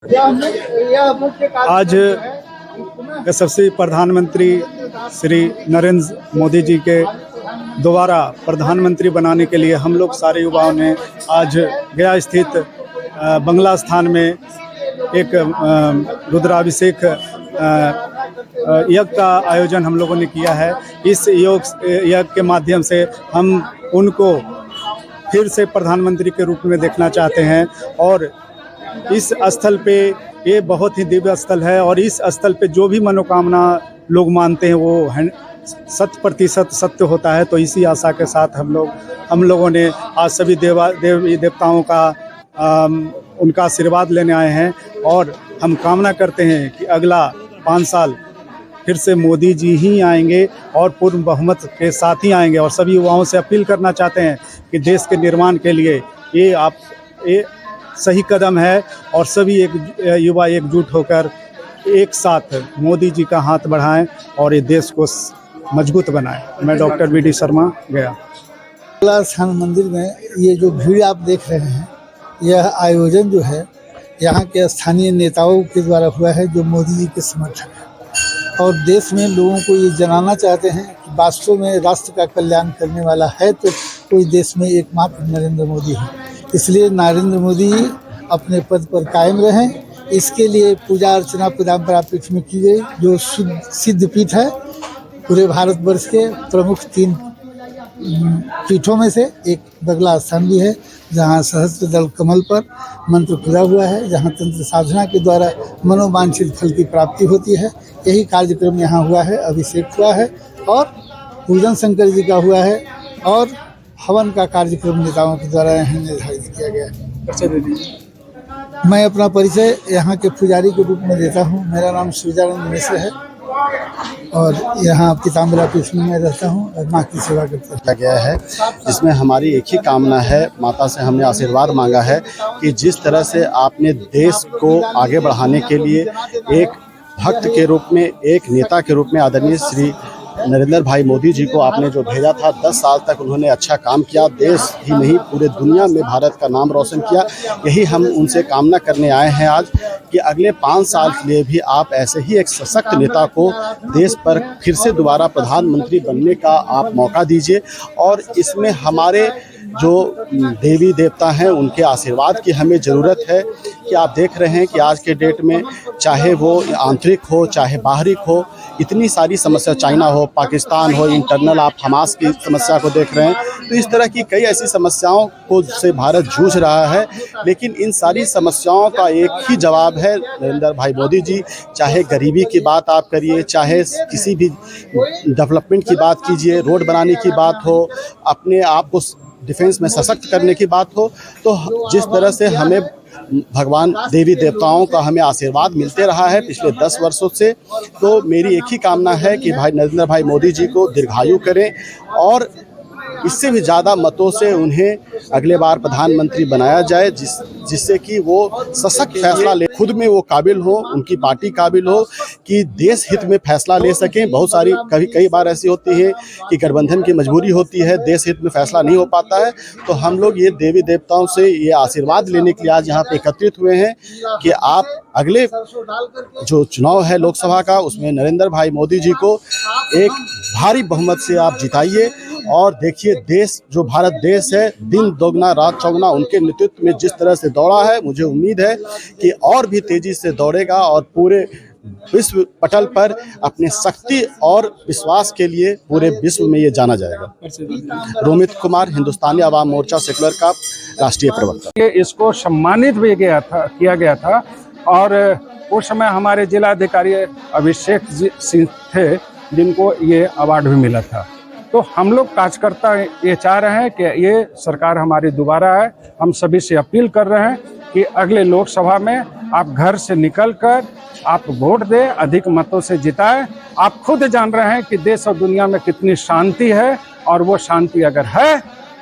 आज यशस्वी प्रधानमंत्री श्री नरेंद्र मोदी जी के दोबारा प्रधानमंत्री बनाने के लिए हम लोग सारे युवाओं ने आज गया स्थित बंगला स्थान में एक रुद्राभिषेक यज्ञ का आयोजन हम लोगों ने किया है। इस यज्ञ के माध्यम से हम उनको फिर से प्रधानमंत्री के रूप में देखना चाहते हैं और इस स्थल पे ये बहुत ही दिव्य स्थल है और इस स्थल पे जो भी मनोकामना लोग मानते हैं वो 100% सत्य होता है। तो इसी आशा के साथ हम लोगों ने आज सभी देवी देवताओं का उनका आशीर्वाद लेने आए हैं और हम कामना करते हैं कि अगला 5 साल फिर से मोदी जी ही आएंगे और पूर्ण बहुमत के साथ ही आएंगे। और सभी युवाओं से अपील करना चाहते हैं कि देश के निर्माण के लिए ये सही कदम है और सभी युवा एकजुट होकर एक साथ मोदी जी का हाथ बढ़ाएं और ये देश को मजबूत बनाएं। मैं डॉक्टर वी डी शर्मा गया। बंगला स्थान मंदिर में ये जो भीड़ आप देख रहे हैं, यह आयोजन जो है यहाँ के स्थानीय नेताओं के द्वारा हुआ है जो मोदी जी के समर्थक हैं और देश में लोगों को ये जनाना चाहते हैं कि वास्तव में राष्ट्र का कल्याण करने वाला है तो कोई देश में एकमात्र नरेंद्र मोदी है। इसलिए नरेंद्र मोदी अपने पद पर कायम रहें, इसके लिए पूजा अर्चना पीताम्बरा पीठ में की गई जो सिद्ध पीठ है। पूरे भारतवर्ष के प्रमुख 3 पीठों में से एक बंगला स्थान भी है जहाँ सहस्त्र दल कमल पर मंत्र पूरा हुआ है, जहाँ तंत्र साधना के द्वारा मनोवांछित फल की प्राप्ति होती है। यही कार्यक्रम यहाँ हुआ है, अभिषेक हुआ है और पूजन शंकर जी का हुआ है और हवन का कार्यक्रम नेताओं के द्वारा यहाँ निर्धारित किया गया है। मैं अपना परिचय यहाँ के पुजारी के रूप में देता हूँ। मेरा नाम सूर्यानंद मिश्र है और यहाँ पीताम्बरा पीठ में रहता हूँ और माँ की सेवा करता गया है, जिसमें हमारी एक ही कामना है। माता से हमने आशीर्वाद मांगा है कि जिस तरह से आपने देश को आगे बढ़ाने के लिए एक भक्त के रूप में, एक नेता के रूप में आदरणीय श्री नरेंद्र भाई मोदी जी को आपने जो भेजा था, 10 साल तक उन्होंने अच्छा काम किया, देश ही नहीं पूरे दुनिया में भारत का नाम रोशन किया। यही हम उनसे कामना करने आए हैं आज कि अगले 5 साल के लिए भी आप ऐसे ही एक सशक्त नेता को देश पर फिर से दोबारा प्रधानमंत्री बनने का आप मौका दीजिए। और इसमें हमारे जो देवी देवता हैं उनके आशीर्वाद की हमें ज़रूरत है कि आप देख रहे हैं कि आज के डेट में चाहे वो आंतरिक हो चाहे बाहरिक हो, इतनी सारी समस्या, चाइना हो, पाकिस्तान हो, इंटरनल आप हमास की समस्या को देख रहे हैं, तो इस तरह की कई ऐसी समस्याओं को से भारत जूझ रहा है। लेकिन इन सारी समस्याओं का एक ही जवाब है नरेंद्र भाई मोदी जी। चाहे गरीबी की बात आप करिए, चाहे किसी भी डेवलपमेंट की बात कीजिए, रोड बनाने की बात हो, अपने आप को डिफेंस में सशक्त करने की बात हो, तो जिस तरह से हमें भगवान देवी देवताओं का हमें आशीर्वाद मिलते रहा है पिछले 10 वर्षों से, तो मेरी एक ही कामना है कि भाई नरेंद्र भाई मोदी जी को दीर्घायु करें और इससे भी ज़्यादा मतों से उन्हें अगले बार प्रधानमंत्री बनाया जाए, जिससे कि वो सशक्त फैसला ले, खुद में वो काबिल हो, उनकी पार्टी काबिल हो कि देश हित में फैसला ले सकें। बहुत सारी कई बार ऐसी होती है कि गठबंधन की मजबूरी होती है, देश हित में फैसला नहीं हो पाता है। तो हम लोग ये देवी देवताओं से ये आशीर्वाद लेने के लिए आज यहाँ पे एकत्रित हुए हैं कि आप अगले जो चुनाव है लोकसभा का, उसमें नरेंद्र भाई मोदी जी को एक भारी बहुमत से आप जिताइए। और देखिए, देश जो भारत देश है, दिन दोगुना रात चौगुना उनके नेतृत्व में जिस तरह से दौड़ा है, मुझे उम्मीद है कि और भी तेजी से दौड़ेगा और पूरे विश्व पटल पर अपने शक्ति और विश्वास के लिए पूरे विश्व में ये जाना जाएगा। रोमित कुमार, हिंदुस्तानी आवाम मोर्चा सेकुलर का राष्ट्रीय प्रवक्ता। इसको सम्मानित भी किया गया था और उस समय हमारे जिलाधिकारी अभिषेक सिंह थे जिनको ये अवार्ड भी मिला था। तो हम लोग कार्यकर्ता ये चाह रहे हैं कि ये सरकार हमारी दोबारा है। हम सभी से अपील कर रहे हैं कि अगले लोकसभा में आप घर से निकलकर आप वोट दें, अधिक मतों से जिताएं। आप खुद जान रहे हैं कि देश और दुनिया में कितनी शांति है और वो शांति अगर है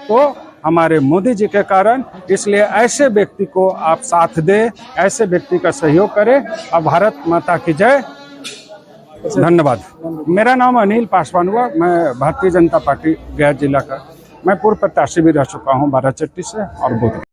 तो हमारे मोदी जी के कारण। इसलिए ऐसे व्यक्ति को आप साथ दें, ऐसे व्यक्ति का सहयोग करें। और भारत माता की जय। धन्यवाद। मेरा नाम अनिल पासवान हुआ। मैं भारतीय जनता पार्टी गया जिला का, मैं पूर्व प्रत्याशी भी रह चुका हूँ बाराचट्टी से और बोध।